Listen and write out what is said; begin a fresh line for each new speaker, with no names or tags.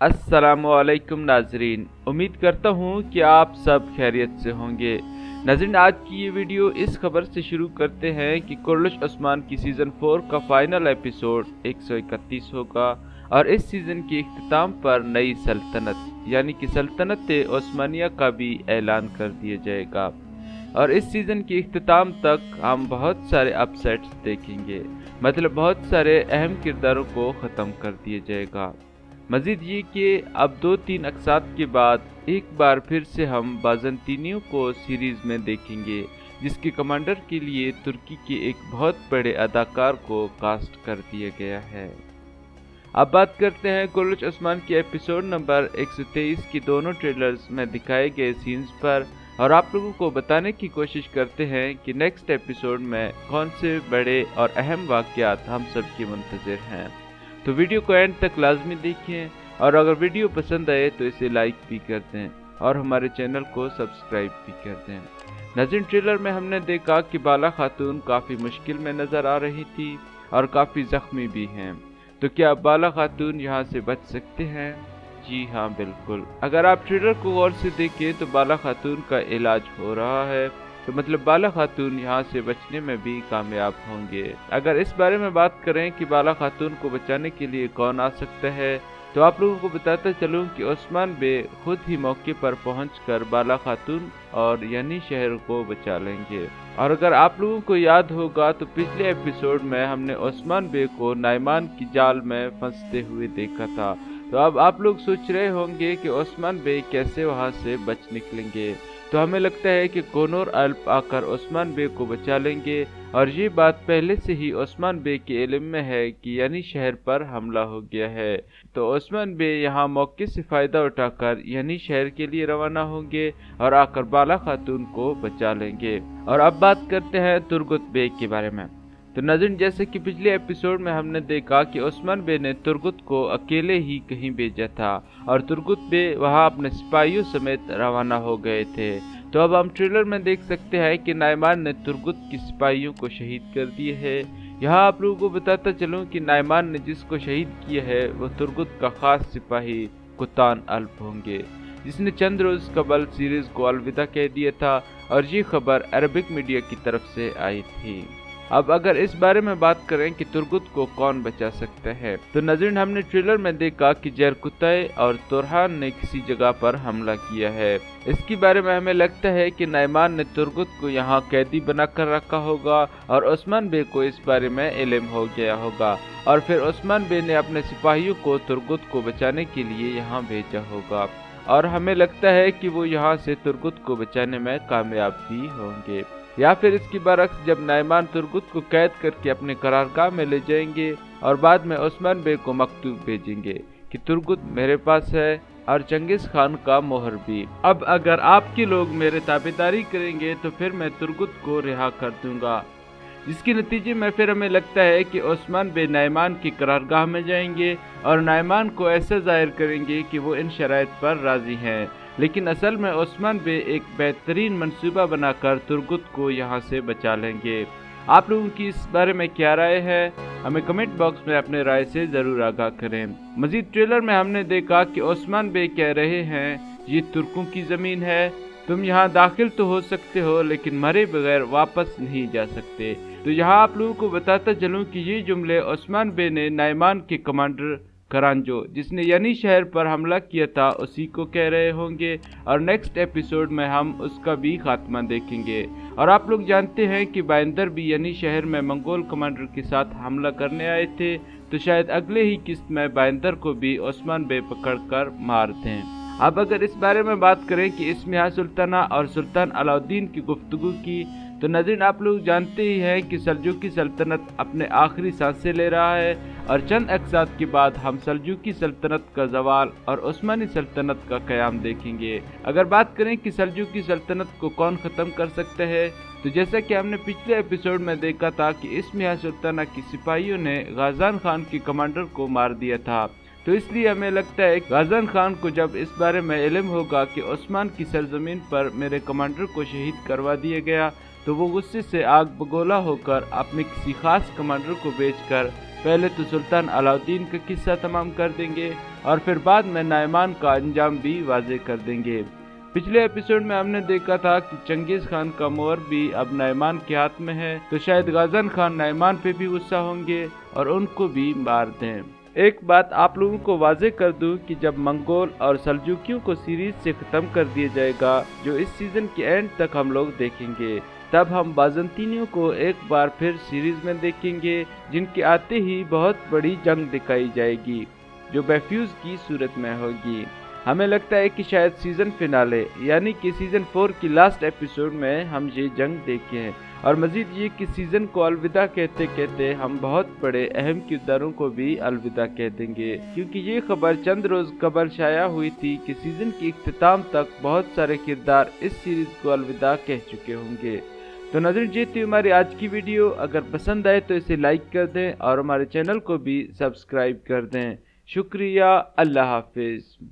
अस्सलामुअलैकुम नाजरीन, उम्मीद करता हूँ कि आप सब खैरियत से होंगे। नाजरीन, आज की ये वीडियो इस खबर से शुरू करते हैं कि कुर्लुश उस्मान की सीज़न 4 का फाइनल एपिसोड 131 होगा और इस सीज़न के इख्तिताम पर नई सल्तनत यानी कि सल्तनत उस्मानिया का भी ऐलान कर दिया जाएगा। और इस सीज़न के इख्तिताम तक हम बहुत सारे अपसेट्स देखेंगे, मतलब बहुत सारे अहम किरदारों को ख़त्म कर दिया जाएगा। मज़ीद ये कि अब 2-3 अक़सात के बाद एक बार फिर से हम बाज़ंतीनियों को सीरीज़ में देखेंगे, जिसके कमांडर के लिए तुर्की के एक बहुत बड़े अदाकार को कास्ट कर दिया गया है। अब बात करते हैं कुर्लुश उस्मान के एपिसोड नंबर 123 की दोनों ट्रेलर्स में दिखाए गए सीन्स पर, और आप लोगों को बताने की कोशिश करते हैं कि नेक्स्ट एपिसोड में कौन से बड़े और अहम वाक़यात हम सब की मुंतज़िर हैं। तो वीडियो को एंड तक लाजमी देखें, और अगर वीडियो पसंद आए तो इसे लाइक भी कर दें और हमारे चैनल को सब्सक्राइब भी कर दें। नाज़रीन, ट्रेलर में हमने देखा कि बाला खातून काफ़ी मुश्किल में नज़र आ रही थी और काफ़ी ज़ख्मी भी हैं। तो क्या बाला खातून यहाँ से बच सकते हैं? जी हाँ, बिल्कुल। अगर आप ट्रेलर को गौर से देखें तो बाला खातून का इलाज हो रहा है, तो मतलब बाला खातून यहाँ से बचने में भी कामयाब होंगे। अगर इस बारे में बात करें कि बाला खातून को बचाने के लिए कौन आ सकता है, तो आप लोगों को बताता चलूं कि उस्मान बे खुद ही मौके पर पहुंचकर बाला खातून और यानी शहर को बचा लेंगे। और अगर आप लोगों को याद होगा तो पिछले एपिसोड में हमने उस्मान बे को नाइमान की जाल में फंसते हुए देखा था। तो अब आप लोग सोच रहे होंगे कि उस्मान बे कैसे वहां से बच निकलेंगे। तो हमें लगता है कि कोनोर अल्प आकर उस्मान बे को बचा लेंगे, और ये बात पहले से ही उस्मान बे के इल्म में है कि यानी शहर पर हमला हो गया है। तो उस्मान बे यहाँ मौके से फ़ायदा उठाकर यानी शहर के लिए रवाना होंगे और आकर बाला खातून को बचा लेंगे। और अब बात करते हैं तुर्गुत बे के बारे में। तो नाज़रीन, जैसे कि पिछले एपिसोड में हमने देखा कि उस्मान बे ने तुर्गुत को अकेले ही कहीं भेजा था और तुर्गुत बे वहां अपने सिपाहियों समेत रवाना हो गए थे। तो अब हम ट्रेलर में देख सकते हैं कि नाइमान ने तुर्गुत की सिपाहियों को शहीद कर दिए है। यहाँ आप लोगों को बताता चलूँ कि नाइमान ने जिसको शहीद किया है वो तुर्गुत का खास सिपाही कुतान अल्प होंगे, जिसने चंद रोज कबल सीरीज को अलविदा कह दिया था, और ये खबर अरबिक मीडिया की तरफ से आई थी। अब अगर इस बारे में बात करें कि तुर्गुत को कौन बचा सकता है, तो नाज़रीन हमने ट्रेलर में देखा कि जरकुतय और तुरहान ने किसी जगह पर हमला किया है। इसके बारे में हमें लगता है कि नाइमान ने तुर्गुत को यहाँ कैदी बनाकर रखा होगा और उस्मान बे को इस बारे में इल्म हो गया होगा, और फिर उस्मान बे ने अपने सिपाहियों को तुर्गुत को बचाने के लिए यहाँ भेजा होगा, और हमें लगता है कि वो यहाँ से तुर्गुत को बचाने में कामयाब भी होंगे। या फिर इसकी बरक्स जब नाइमान तुर्गुत को कैद करके अपने करारगाह में ले जाएंगे और बाद में उस्मान बे को मकतूब भेजेंगे कि तुर्गुत मेरे पास है, और चंगेज खान का मोहर भी। अब अगर आपके लोग मेरे ताबेदारी करेंगे तो फिर मैं तुर्गुत को रिहा कर दूंगा, जिसके नतीजे में फिर हमें लगता है कि उस्मान बे नाइमान की करारगाह में जाएंगे और नाइमान को ऐसा जाहिर करेंगे कि वो इन शराइत पर राजी हैं, लेकिन असल में उस्मान बे एक बेहतरीन मंसूबा बनाकर तुर्गुत को यहाँ से बचा लेंगे। आप लोगों की इस बारे में क्या राय है? हमें कमेंट बॉक्स में अपने राय से ज़रूर आगाह करें। मजीद ट्रेलर में हमने देखा कि उस्मान बे कह रहे हैं ये तुर्कों की ज़मीन है, तुम यहाँ दाखिल तो हो सकते हो लेकिन मरे बगैर वापस नहीं जा सकते। तो यहाँ आप लोगों को बताता चलूँ कि ये जुमले उस्मान बे ने नाइमान के कमांडर करांजो, जिसने यानी शहर पर हमला किया था, उसी को कह रहे होंगे, और नेक्स्ट एपिसोड में हम उसका भी खात्मा देखेंगे। और आप लोग जानते हैं कि बाइंदर भी यानी शहर में मंगोल कमांडर के साथ हमला करने आए थे, तो शायद अगले ही किस्त में बाइंदर को भी उस्मान बे पकड़ कर मार दें। अब अगर इस बारे में बात करें कि इस्मिहा सुल्ताना और सुल्तान अलाउद्दीन की गुफ्तगू की, तो नाज़रीन आप लोग जानते ही हैं कि सल्जूकी सल्तनत अपने आखिरी सांसें ले रहा है, और चंद अक़सात के बाद हम सल्जूकी सल्तनत का ज़वाल और उस्मानी सल्तनत का क़याम देखेंगे। अगर बात करें कि सल्जूकी सल्तनत को कौन ख़त्म कर सकता है, तो जैसा कि हमने पिछले एपिसोड में देखा था कि इस्मिहा सुल्ताना की सिपाहियों ने गाज़ान खान के कमांडर को मार दिया था, तो इसलिए हमें लगता है गाज़ान खान को जब इस बारे में इल्म होगा कि उस्मान की सरजमीन पर मेरे कमांडर को शहीद करवा दिया गया, तो वो गुस्से से आग बगोला होकर अपने किसी खास कमांडर को भेजकर पहले तो सुल्तान अलाउद्दीन का किस्सा तमाम कर देंगे, और फिर बाद में नाइमान का अंजाम भी वाज़ेह कर देंगे। पिछले एपिसोड में हमने देखा था कि चंगेज खान का मोहर भी अब नाइमान के हाथ में है, तो शायद गाजन खान नाइमान पे भी गुस्सा होंगे और उनको भी मार दें। एक बात आप लोगों को वाज़ेह कर दूं कि जब मंगोल और सल्जूकियों को सीरीज से ख़त्म कर दिया जाएगा, जो इस सीज़न के एंड तक हम लोग देखेंगे, तब हम बाज़ंतीनियों को एक बार फिर सीरीज में देखेंगे, जिनके आते ही बहुत बड़ी जंग दिखाई जाएगी जो बैफ्यूज की सूरत में होगी। हमें लगता है कि शायद सीज़न फिनाले यानी कि सीज़न 4 की लास्ट एपिसोड में हम ये जंग देखें, और मज़ीद ये कि सीज़न को अलविदा कहते कहते हम बहुत बड़े अहम किरदारों को भी अलविदा कह देंगे, क्योंकि ये खबर चंद रोज़ कबल शाया हुई थी कि सीज़न की इख्तिताम तक बहुत सारे किरदार इस सीरीज़ को अलविदा कह चुके होंगे। तो नाज़रीन, ये थी हमारी आज की वीडियो। अगर पसंद आए तो इसे लाइक कर दें और हमारे चैनल को भी सब्सक्राइब कर दें। शुक्रिया। अल्लाह हाफिज़।